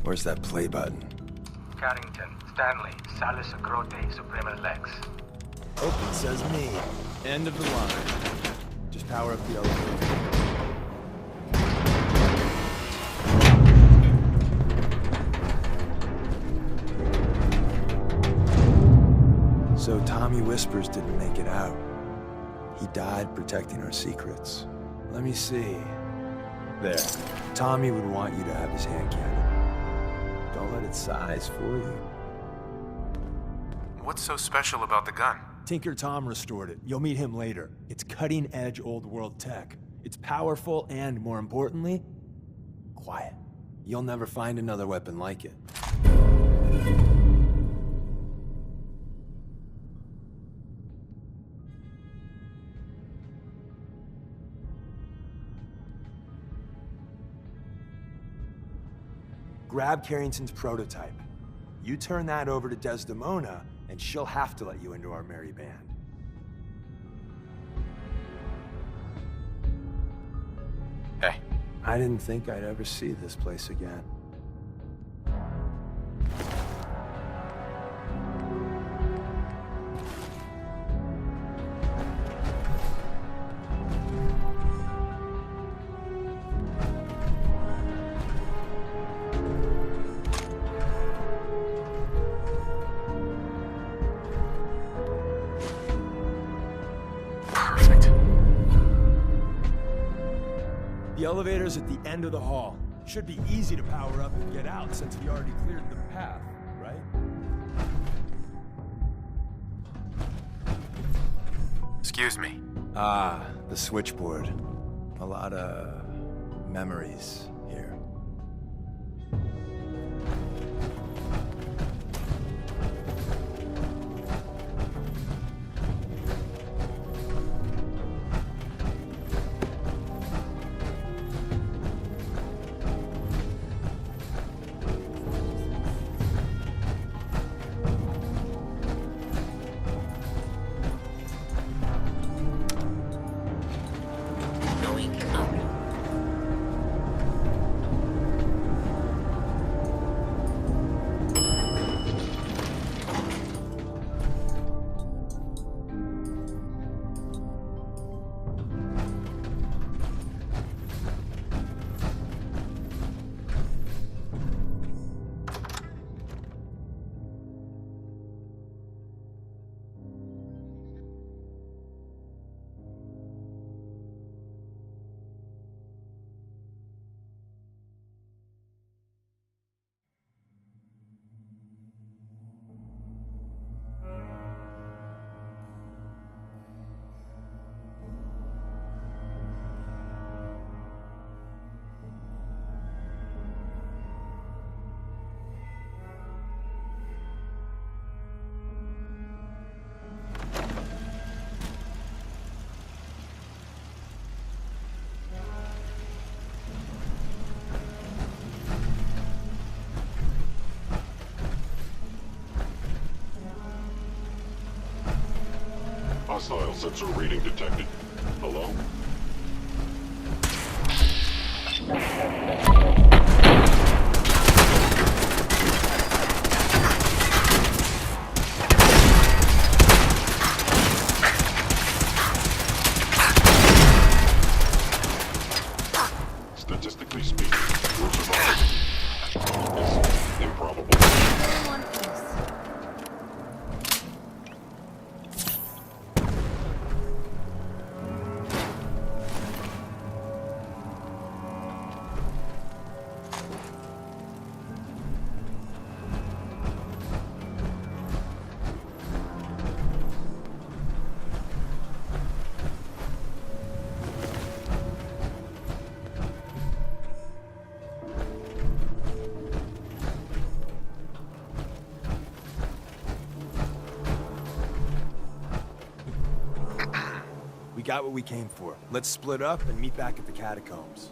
Where's that play button? Carrington, Stanley, Salus Agrote, Suprema Lex. Open says me. End of the line. Just power up the elevator. So Tommy Whispers didn't make it out. He died protecting our secrets. Let me see. There. Tommy would want you to have his hand cannon. Don't let its size fool you. What's so special about the gun? Tinker Tom restored it. You'll meet him later. It's cutting-edge old-world tech. It's powerful and, more importantly, quiet. You'll never find another weapon like it. Grab Carrington's prototype. You turn that over to Desdemona, and she'll have to let you into our merry band. Hey. I didn't think I'd ever see this place again. The elevator's at the end of the hall. Should be easy to power up and get out since we already cleared the path, right? Excuse me. Ah, the switchboard. A lot of memories here. Hostile sensor reading detected. Hello? Statistically speaking, your survival is improbable. We got what we came for. Let's split up and meet back at the catacombs.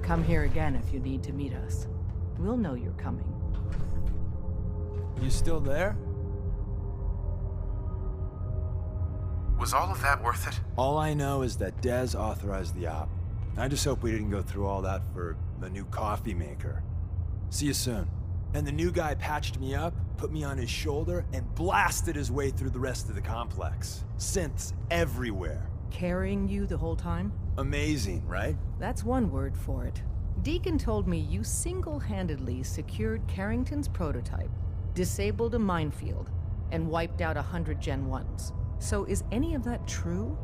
Come here again if you need to meet us. We'll know you're coming. You still there? Was all of that worth it? All I know is that Dez authorized the op. I just hope we didn't go through all that for the new coffee maker. See you soon. And the new guy patched me up, put me on his shoulder, and blasted his way through the rest of the complex. Synths everywhere. Carrying you the whole time? Amazing, right? That's one word for it. Deacon told me you single-handedly secured Carrington's prototype, disabled a minefield, and wiped out 100 Gen 1s. So is any of that true?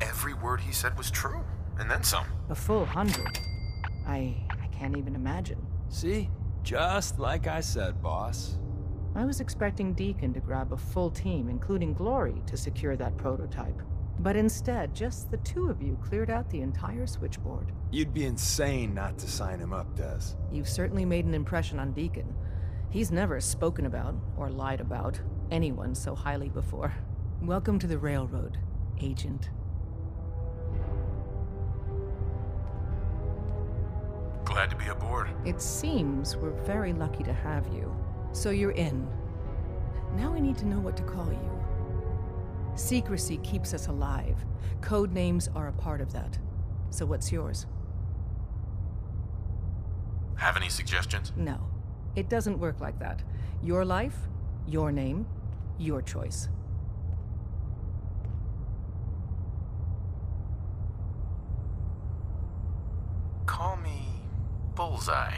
Every word he said was true, and then some. A full 100? I can't even imagine. See? Just like I said, boss. I was expecting Deacon to grab a full team, including Glory, to secure that prototype. But instead, just the two of you cleared out the entire switchboard. You'd be insane not to sign him up, Dez. You've certainly made an impression on Deacon. He's never spoken about, or lied about, anyone so highly before. Welcome to the Railroad, Agent. Glad to be aboard. It seems we're very lucky to have you. So you're in. Now I need to know what to call you. Secrecy keeps us alive. Code names are a part of that. So what's yours? Have any suggestions? No. It doesn't work like that. Your life, your name, your choice. Call me Bullseye.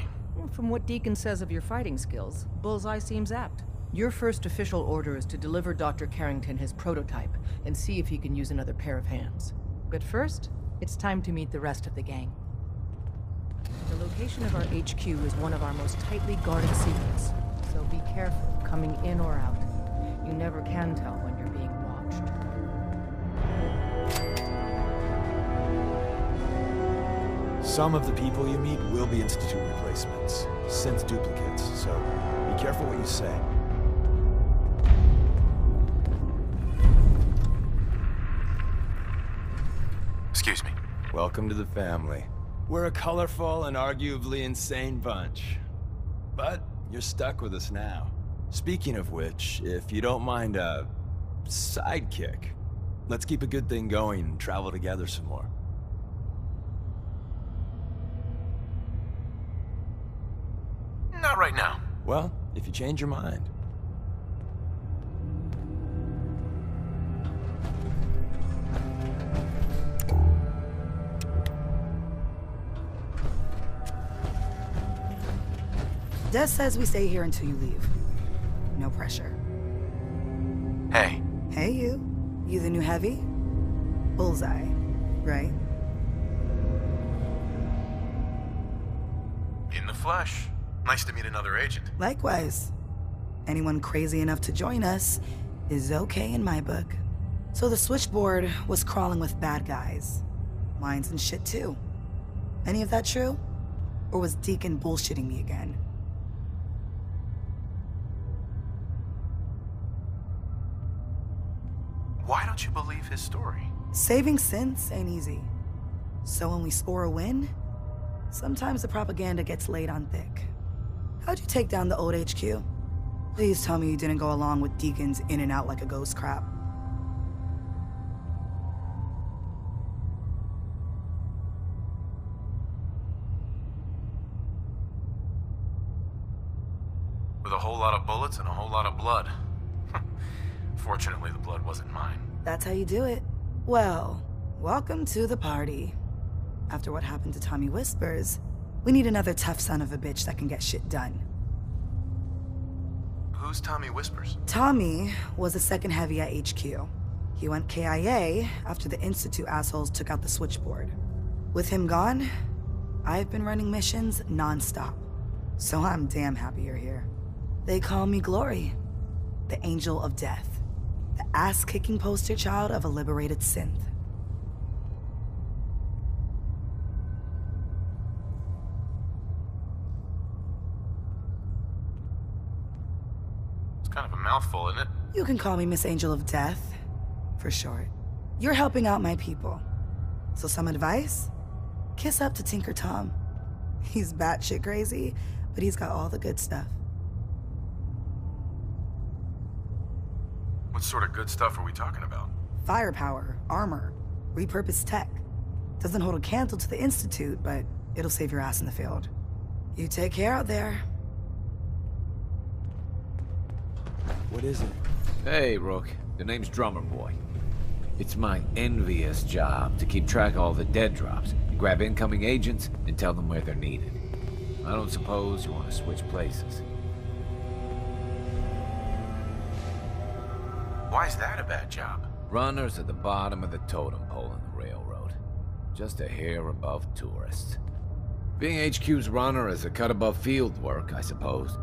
From what Deacon says of your fighting skills, Bullseye seems apt. Your first official order is to deliver Dr. Carrington his prototype and see if he can use another pair of hands. But first, it's time to meet the rest of the gang. The location of our HQ is one of our most tightly guarded secrets, so be careful coming in or out. You never can tell when you're being watched. Some of the people you meet will be Institute replacements, synth duplicates, so be careful what you say. Excuse me. Welcome to the family. We're a colorful and arguably insane bunch. But you're stuck with us now. Speaking of which, if you don't mind a sidekick, let's keep a good thing going and travel together some more. Not right now. Well, if you change your mind. Des says we stay here until you leave. No pressure. Hey. Hey, you. You the new heavy? Bullseye, right? In the flesh. Nice to meet another agent. Likewise. Anyone crazy enough to join us is okay in my book. So the switchboard was crawling with bad guys. Mines and shit too. Any of that true? Or was Deacon bullshitting me again? Why don't you believe his story? Saving synths ain't easy. So when we score a win, sometimes the propaganda gets laid on thick. How'd you take down the old HQ? Please tell me you didn't go along with Deacon's in and out like a ghost crap. With a whole lot of bullets and a whole lot of blood. Fortunately, the blood wasn't mine. That's how you do it. Well, welcome to the party. After what happened to Tommy Whispers, we need another tough son of a bitch that can get shit done. Who's Tommy Whispers? Tommy was the second heavy at HQ. He went KIA after the Institute assholes took out the switchboard. With him gone, I've been running missions non-stop. So I'm damn happy you're here. They call me Glory, the Angel of Death. The ass-kicking poster child of a liberated synth. It's kind of a mouthful, isn't it? You can call me Miss Angel of Death, for short. You're helping out my people. So some advice? Kiss up to Tinker Tom. He's batshit crazy, but he's got all the good stuff. What sort of good stuff are we talking about? Firepower, armor, repurposed tech. Doesn't hold a candle to the Institute, but it'll save your ass in the field. You take care out there. What is it? Hey, Rook. The name's Drummer Boy. It's my envious job to keep track of all the dead drops, grab incoming agents, and tell them where they're needed. I don't suppose you want to switch places. Why is that a bad job? Runners at the bottom of the totem pole in the railroad. Just a hair above tourists. Being HQ's runner is a cut above field work, I suppose.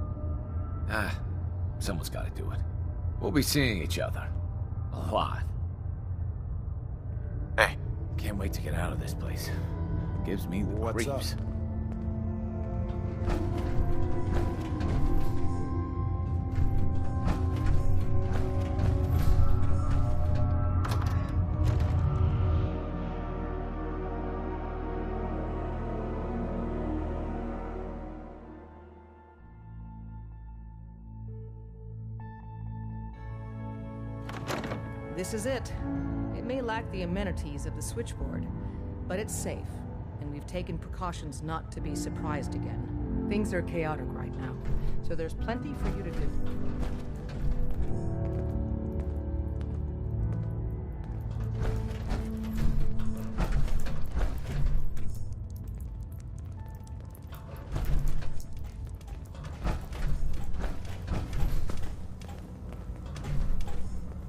Someone's gotta do it. We'll be seeing each other. A lot. Hey. Can't wait to get out of this place. Gives me the What's creeps. up? This is it. It may lack the amenities of the switchboard, but it's safe, and we've taken precautions not to be surprised again. Things are chaotic right now, so there's plenty for you to do.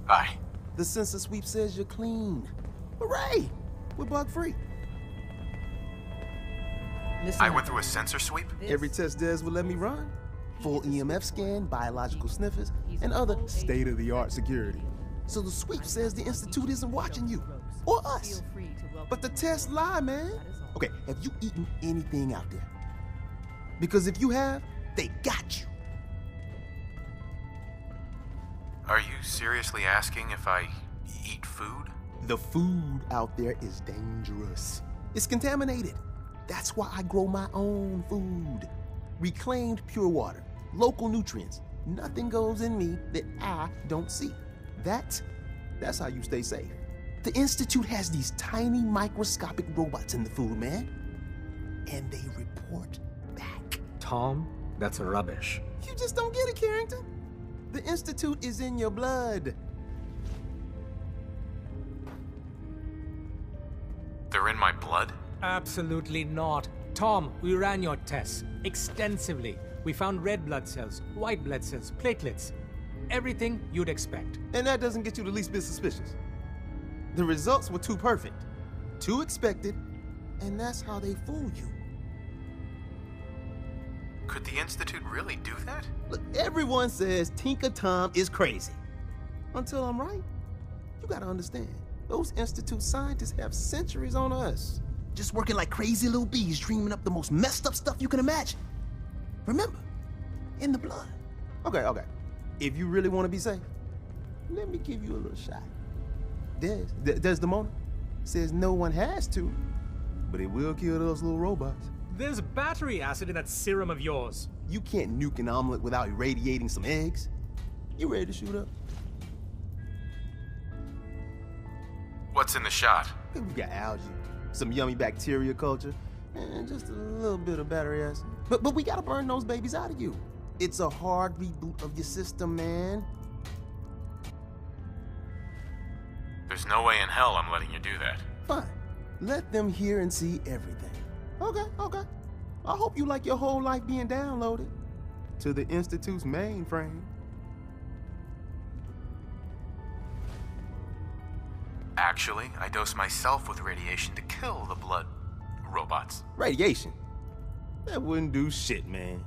Hi. The sensor sweep says you're clean. Hooray! We're bug-free. Listen I up. went through a sensor sweep? Every test Des will let me run. Full EMF scan, biological sniffers, and other state-of-the-art security. So the sweep says the Institute isn't watching you. Or us. But the tests lie, man. Okay, have you eaten anything out there? Because if you have, they got you. Are you seriously asking if I eat food? The food out there is dangerous. It's contaminated. That's why I grow my own food. Reclaimed pure water, local nutrients. Nothing goes in me that I don't see. That's how you stay safe. The Institute has these tiny microscopic robots in the food, man. And they report back. Tom, that's rubbish. You just don't get it, Carrington. The Institute is in your blood. They're in my blood? Absolutely not. Tom, we ran your tests extensively. We found red blood cells, white blood cells, platelets. Everything you'd expect. And that doesn't get you the least bit suspicious. The results were too perfect, too expected, and that's how they fool you. Could the Institute really do that? Look, everyone says Tinker Tom is crazy. Until I'm right. You gotta understand, those Institute scientists have centuries on us. Just working like crazy little bees, dreaming up the most messed up stuff you can imagine. Remember, in the blood. Okay. If you really want to be safe, let me give you a little shot. Desdemona says no one has to, but it will kill those little robots. There's battery acid in that serum of yours. You can't nuke an omelet without irradiating some eggs. You ready to shoot up? What's in the shot? We got algae, some yummy bacteria culture, and just a little bit of battery acid. But we gotta burn those babies out of you. It's a hard reboot of your system, man. There's no way in hell I'm letting you do that. Fine. Let them hear and see everything. Okay. I hope you like your whole life being downloaded to the Institute's mainframe. Actually, I dose myself with radiation to kill the blood robots. Radiation? That wouldn't do shit, man.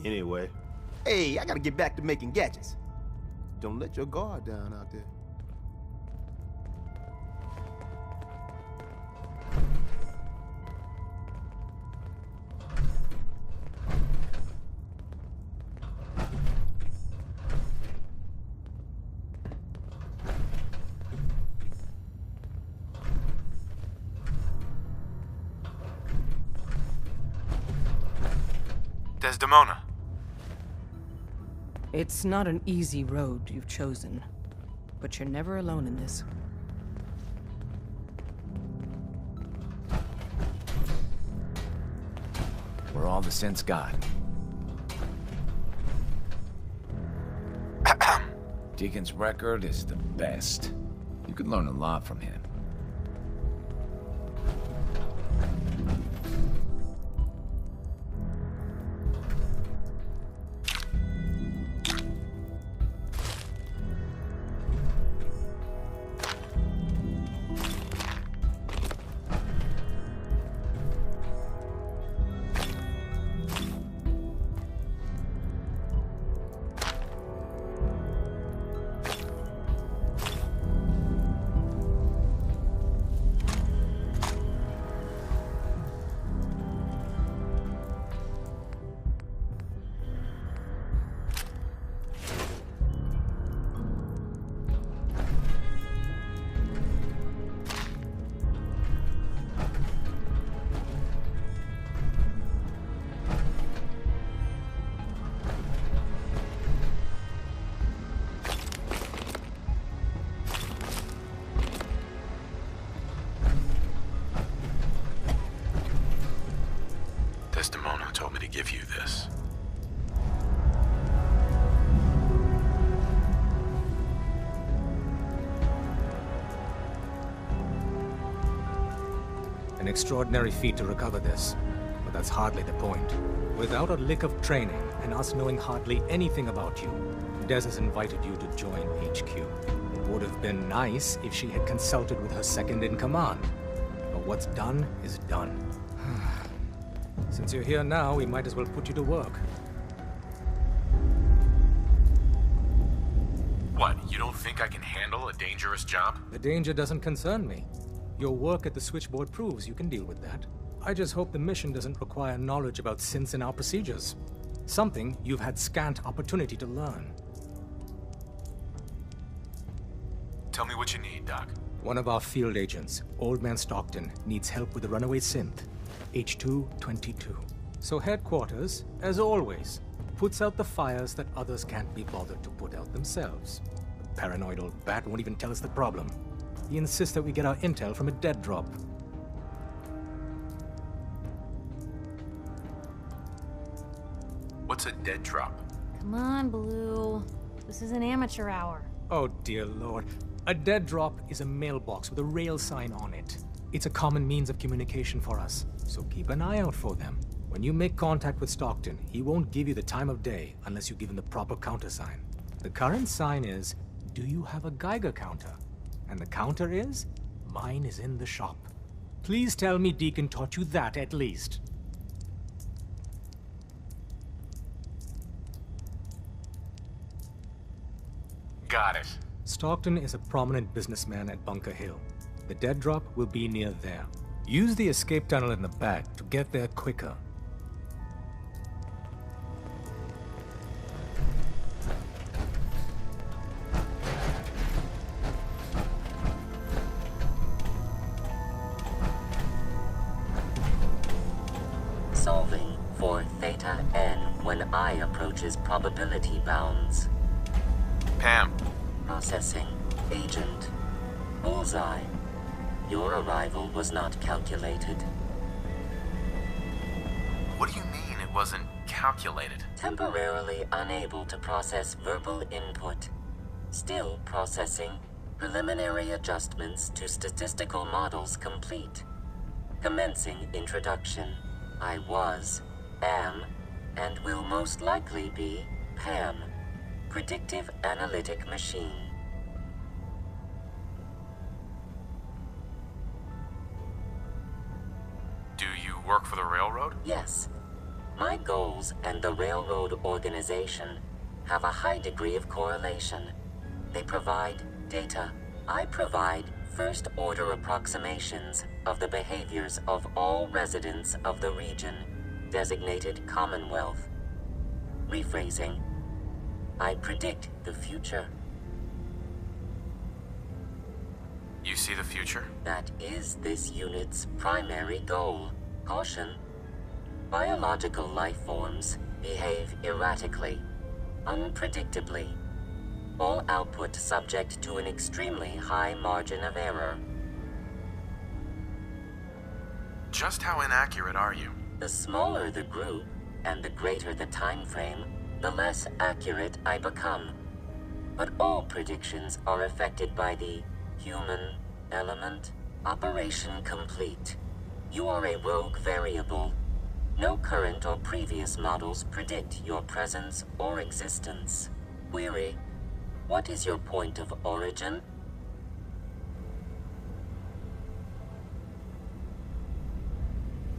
Anyway, hey, I gotta get back to making gadgets. Don't let your guard down out there. Desdemona. It's not an easy road you've chosen, but you're never alone in this. We're all the sense got. Deacon's record is the best. You could learn a lot from him. Desdemona told me to give you this. An extraordinary feat to recover this, but that's hardly the point. Without a lick of training, and us knowing hardly anything about you, Des has invited you to join HQ. It would have been nice if she had consulted with her second-in-command, but what's done is done. Since you're here now, we might as well put you to work. What, you don't think I can handle a dangerous job? The danger doesn't concern me. Your work at the switchboard proves you can deal with that. I just hope the mission doesn't require knowledge about synths and our procedures. Something you've had scant opportunity to learn. Tell me what you need, Doc. One of our field agents, Old Man Stockton, needs help with a runaway synth. H222. So headquarters, as always, puts out the fires that others can't be bothered to put out themselves. The paranoid old bat won't even tell us the problem. He insists that we get our intel from a dead drop. What's a dead drop? Come on, Blue. This is an amateur hour. Oh dear lord. A dead drop is a mailbox with a rail sign on it. It's a common means of communication for us, so keep an eye out for them. When you make contact with Stockton, he won't give you the time of day unless you give him the proper countersign. The current sign is, do you have a Geiger counter? And the counter is, mine is in the shop. Please tell me Deacon taught you that at least. Got it. Stockton is a prominent businessman at Bunker Hill. The dead drop will be near there. Use the escape tunnel in the back to get there quicker. Solving for Theta N when I approaches probability bounds. Pam. Processing. Agent. Bullseye. Your arrival was not calculated. What do you mean it wasn't calculated? Temporarily unable to process verbal input. Still processing. Preliminary adjustments to statistical models complete. Commencing introduction. I was, am, and will most likely be Pam. Predictive analytic machine. Do you work for the railroad? Yes. My goals and the railroad organization have a high degree of correlation. They provide data. I provide first-order approximations of the behaviors of all residents of the region, designated Commonwealth. Rephrasing. I predict the future. You see the future? That is this unit's primary goal. Caution. Biological life forms, behave erratically, unpredictably. All output subject to an extremely high margin of error. Just how inaccurate are you? The smaller the group, and the greater the time frame, the less accurate I become. But all predictions are affected by the human element. Operation complete. You are a rogue variable. No current or previous models predict your presence or existence. Query: what is your point of origin?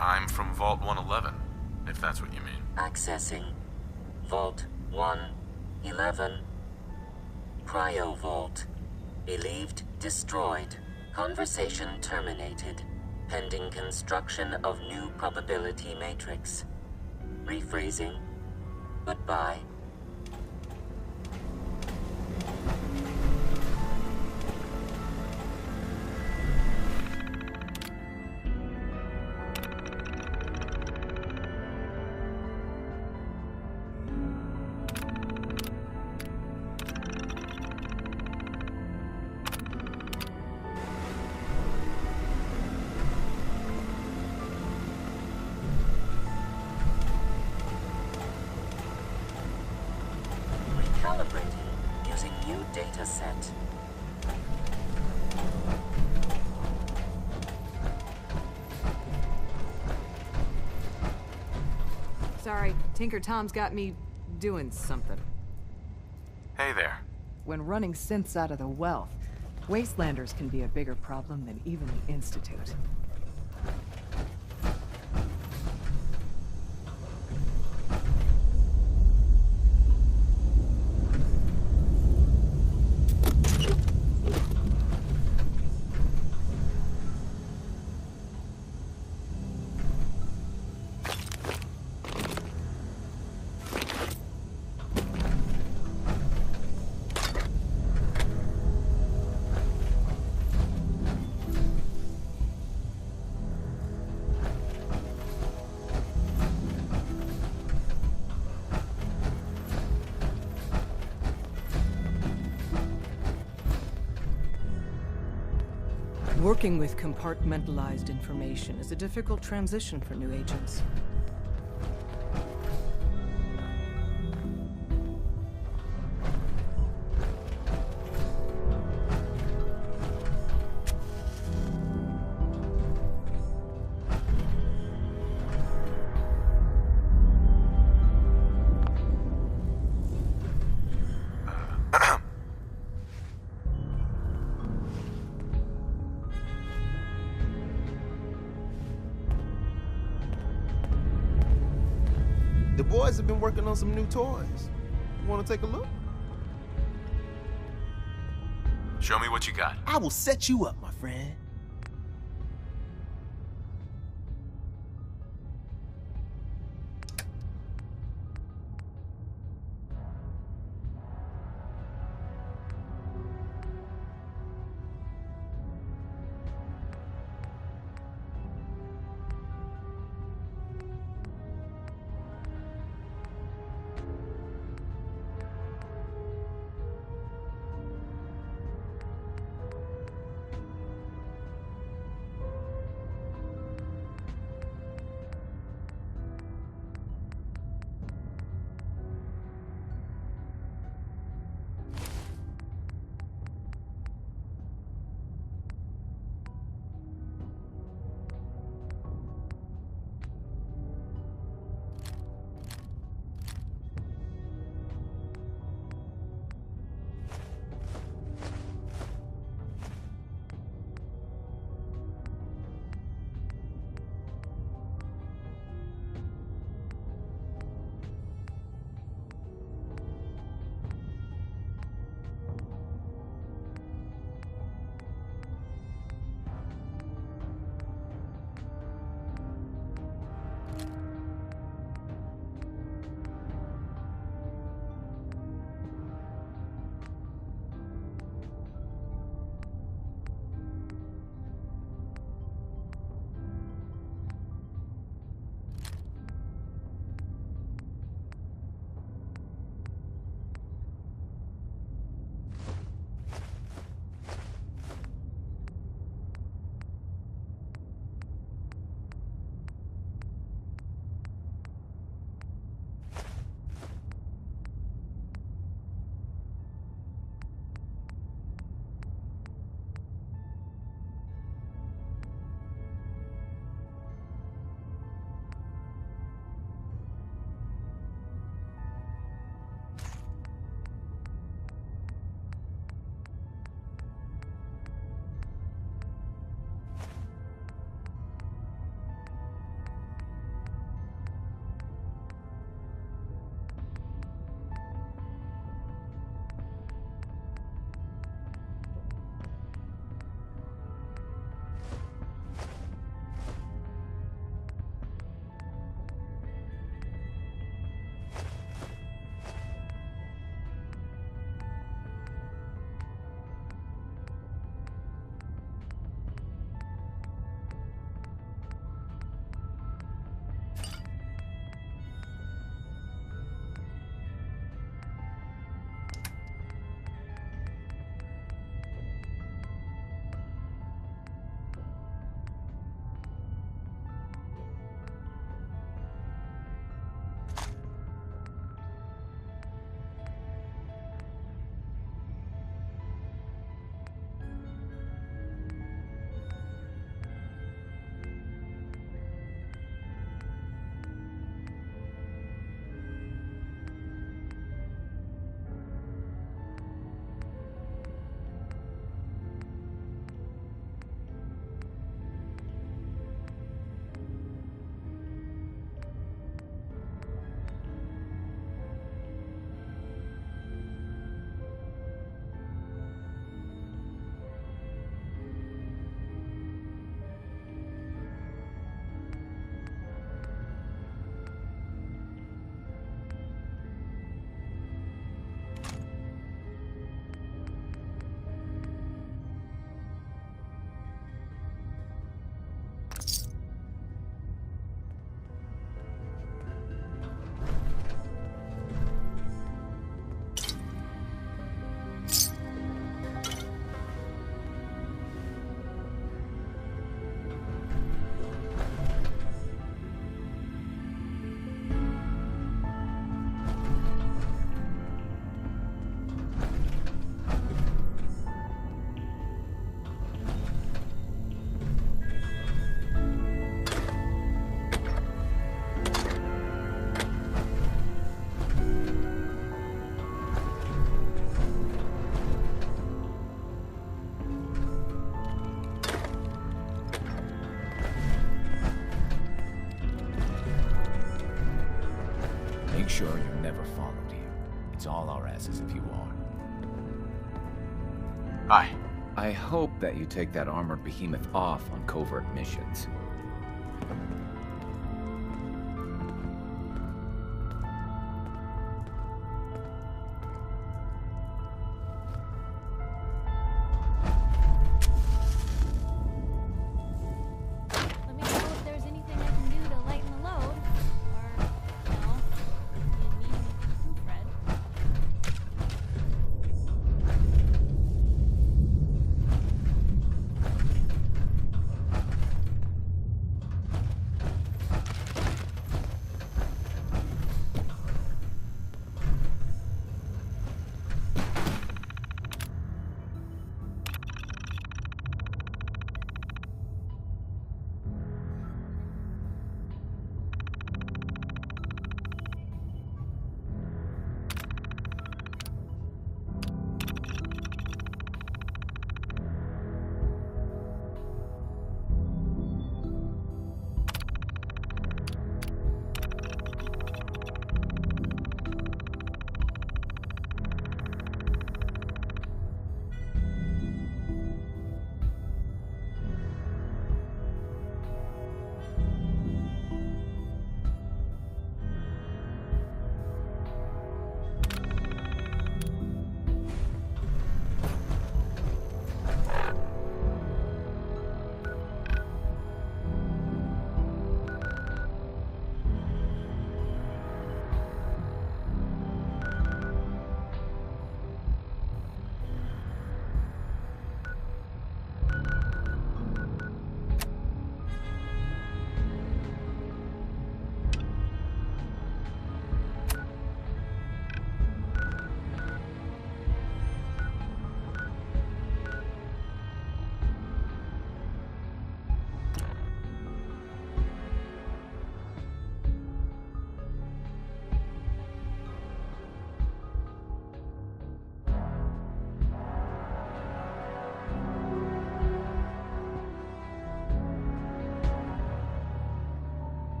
I'm from Vault 111, if that's what you mean. Accessing. Vault 111. Cryo Vault. Believed destroyed. Conversation terminated. Pending construction of new probability matrix. Rephrasing. Goodbye. Recalibrating using new data set. Sorry, Tinker Tom's got me doing something. Hey there. When running synths out of the wealth, wastelanders can be a bigger problem than even the Institute. Working with compartmentalized information is a difficult transition for new agents. The boys have been working on some new toys. You want to take a look? Show me what you got. I will set you up, my friend. sure you're never followed here. It's all our asses if you are. Hi. I hope that you take that armored behemoth off on covert missions. Let me know if there's anything I can do to lighten the load. Or, no. You need anything from Fred.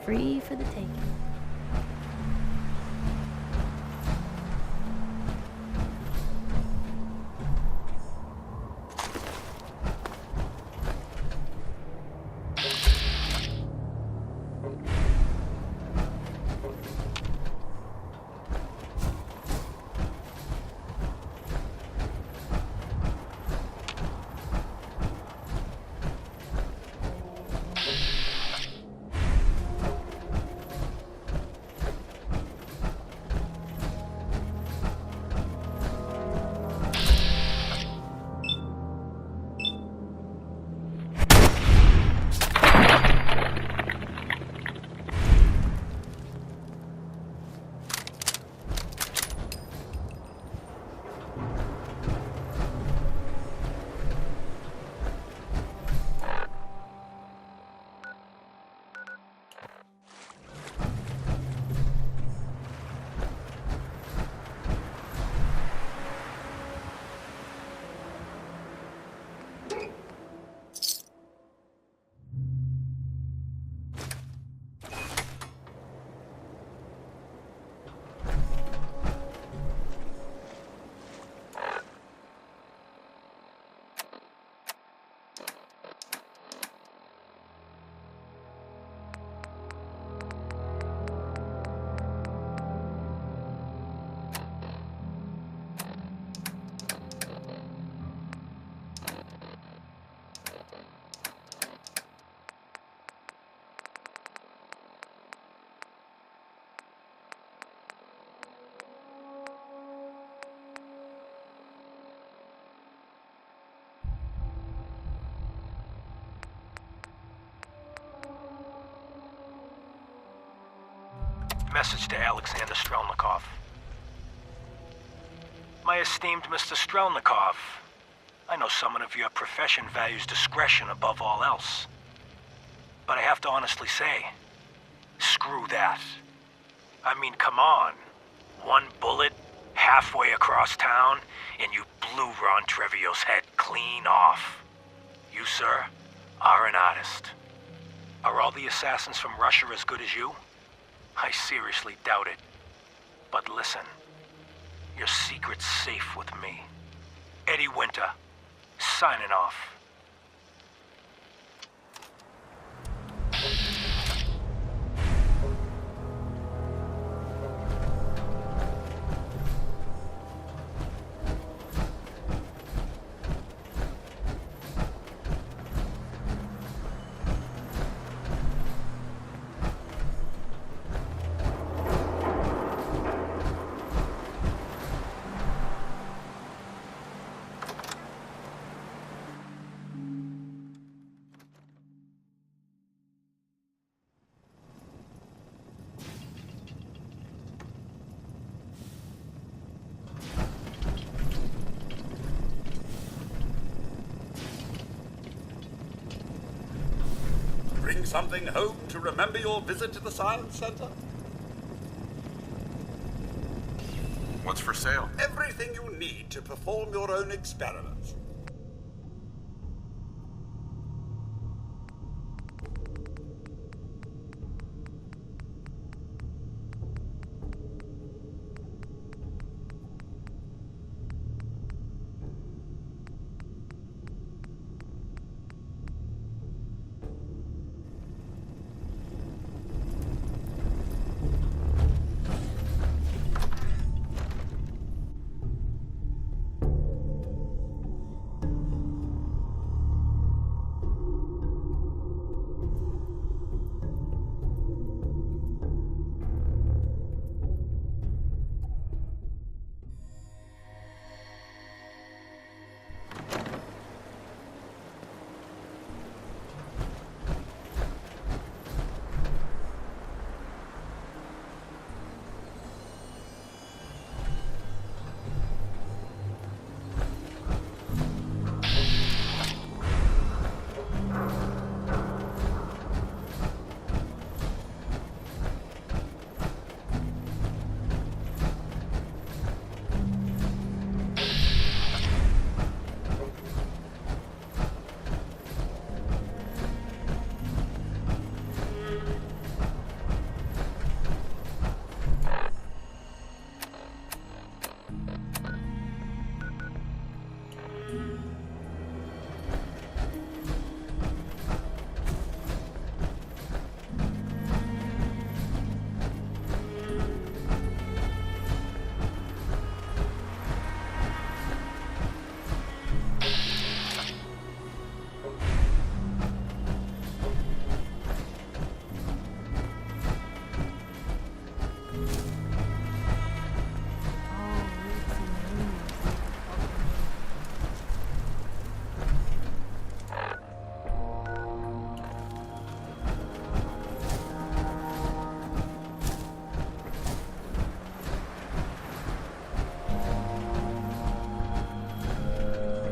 Free for the taking. Message to Alexander Strelnikov. My esteemed Mr. Strelnikov, I know someone of your profession values discretion above all else. But I have to honestly say, screw that. I mean, come on. One bullet, halfway across town, and you blew Ron Treviot's head clean off. You, sir, are an artist. Are all the assassins from Russia as good as you? I seriously doubt it. But listen, your secret's safe with me. Eddie Winter, signing off. Bring something home to remember your visit to the Science Center? What's for sale? Everything you need to perform your own experiments.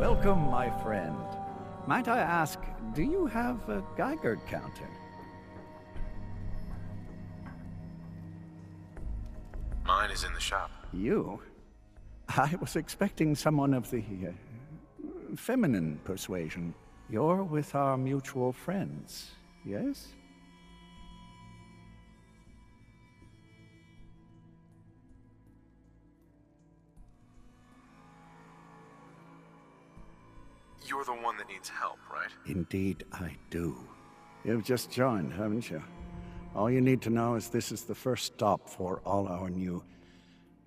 Welcome, my friend. Might I ask, do you have a Geiger counter? Mine is in the shop. You? I was expecting someone of the feminine persuasion. You're with our mutual friends, yes? You're the one that needs help, right? Indeed, I do. You've just joined, haven't you? All you need to know is this is the first stop for all our new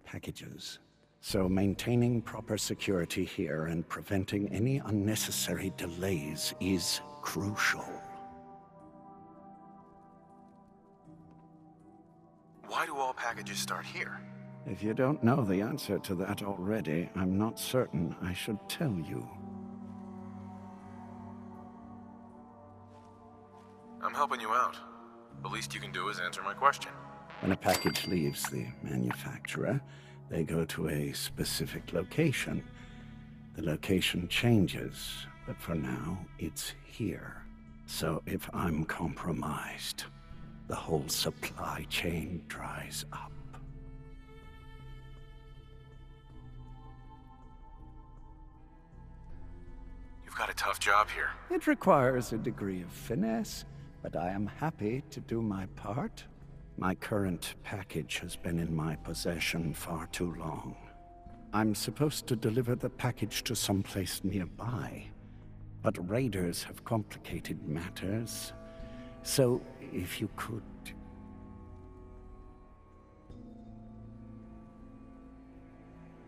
packages. So maintaining proper security here and preventing any unnecessary delays is crucial. Why do all packages start here? If you don't know the answer to that already, I'm not certain I should tell you. I'm helping you out. The least you can do is answer my question. When a package leaves the manufacturer, they go to a specific location. The location changes, but for now, it's here. So if I'm compromised, the whole supply chain dries up. You've got a tough job here. It requires a degree of finesse, but I am happy to do my part. My current package has been in my possession far too long. I'm supposed to deliver the package to someplace nearby, but raiders have complicated matters. So, if you could...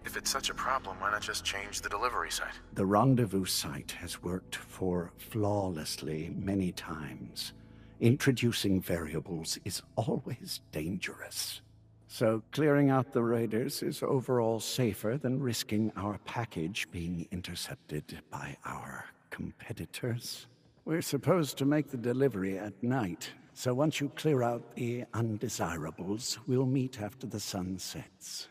If it's such a problem, why not just change the delivery site? The rendezvous site has worked flawlessly many times. Introducing variables is always dangerous. So clearing out the raiders is overall safer than risking our package being intercepted by our competitors. We're supposed to make the delivery at night, so once you clear out the undesirables, we'll meet after the sun sets.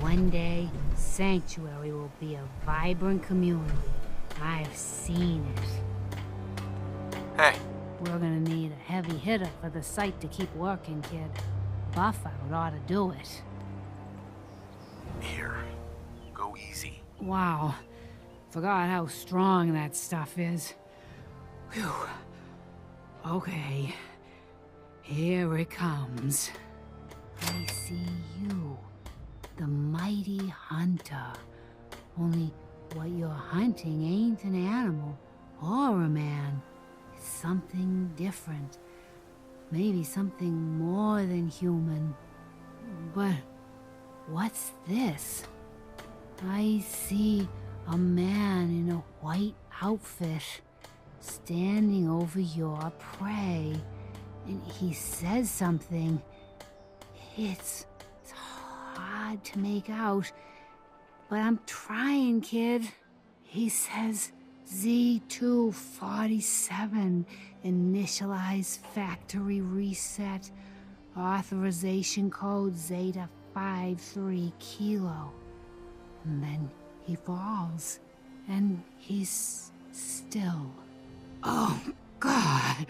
One day, Sanctuary will be a vibrant community. I've seen it. Hey. We're gonna need a heavy hitter for the site to keep working, kid. Buffout ought to do it. Here. Go easy. Wow. Forgot how strong that stuff is. Whew. Okay. Here it comes. I see you. The mighty hunter. Only what you're hunting ain't an animal or a man. It's something different. Maybe something more than human. But what's this? I see a man in a white outfit standing over your prey. And he says something. It's hard to make out, but I'm trying, kid. He says Z247, initialize factory reset, authorization code Zeta 53 Kilo. And then he falls, and he's still. Oh, God.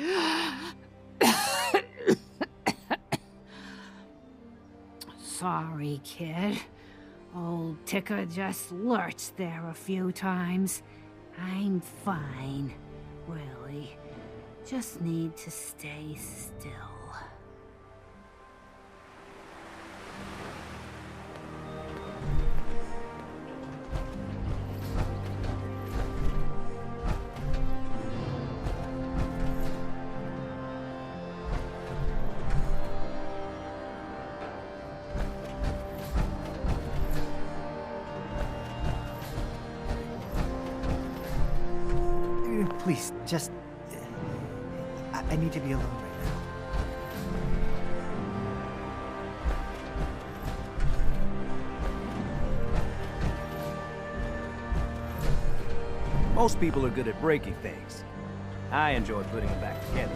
Sorry, kid. Old Ticker just lurched there a few times. I'm fine, really. Just need to stay still. Please, just... I need to be alone right now. Most people are good at breaking things. I enjoy putting them back together.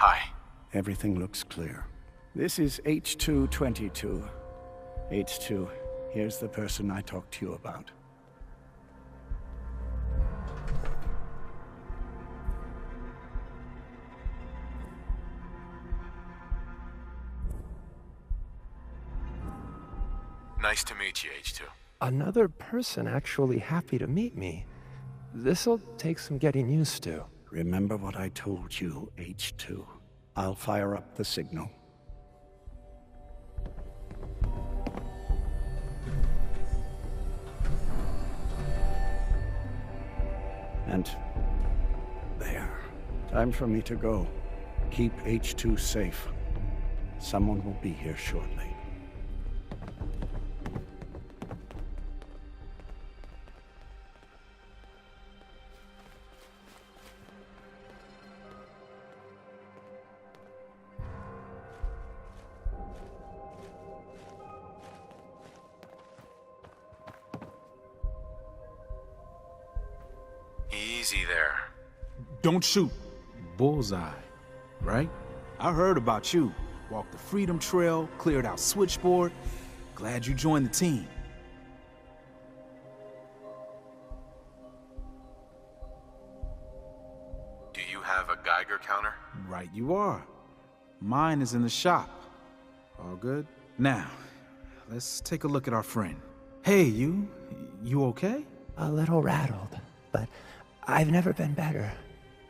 Hi. Everything looks clear. This is H222. H2, here's the person I talked to you about. Nice to meet you, H2. Another person actually happy to meet me. This'll take some getting used to. Remember what I told you, H2. I'll fire up the signal. And there. Time for me to go. Keep H2 safe. Someone will be here shortly. Easy there. Don't shoot. Bullseye, right? I heard about you. Walked the Freedom Trail, cleared out Switchboard. Glad you joined the team. Do you have a Geiger counter? Right you are. Mine is in the shop. All good? Now, let's take a look at our friend. Hey, you okay? A little rattled, but I've never been better.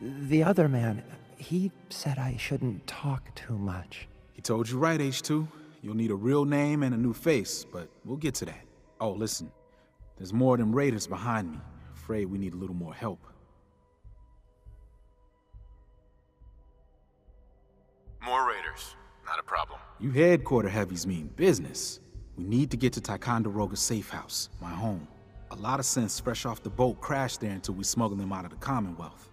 The other man, he said I shouldn't talk too much. He told you right, H2. You'll need a real name and a new face, but we'll get to that. Oh, listen. There's more of them raiders behind me. Afraid we need a little more help. More raiders. Not a problem. You headquarter heavies mean business. We need to get to Ticonderoga's safe house, my home. A lot of synths fresh off the boat crashed there until we smuggled them out of the Commonwealth.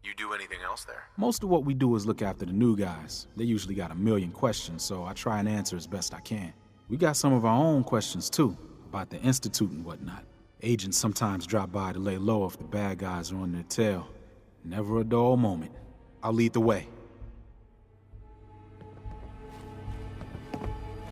You do anything else there? Most of what we do is look after the new guys. They usually got a million questions, so I try and answer as best I can. We got some of our own questions too, about the Institute and whatnot. Agents sometimes drop by to lay low if the bad guys are on their tail. Never a dull moment. I'll lead the way.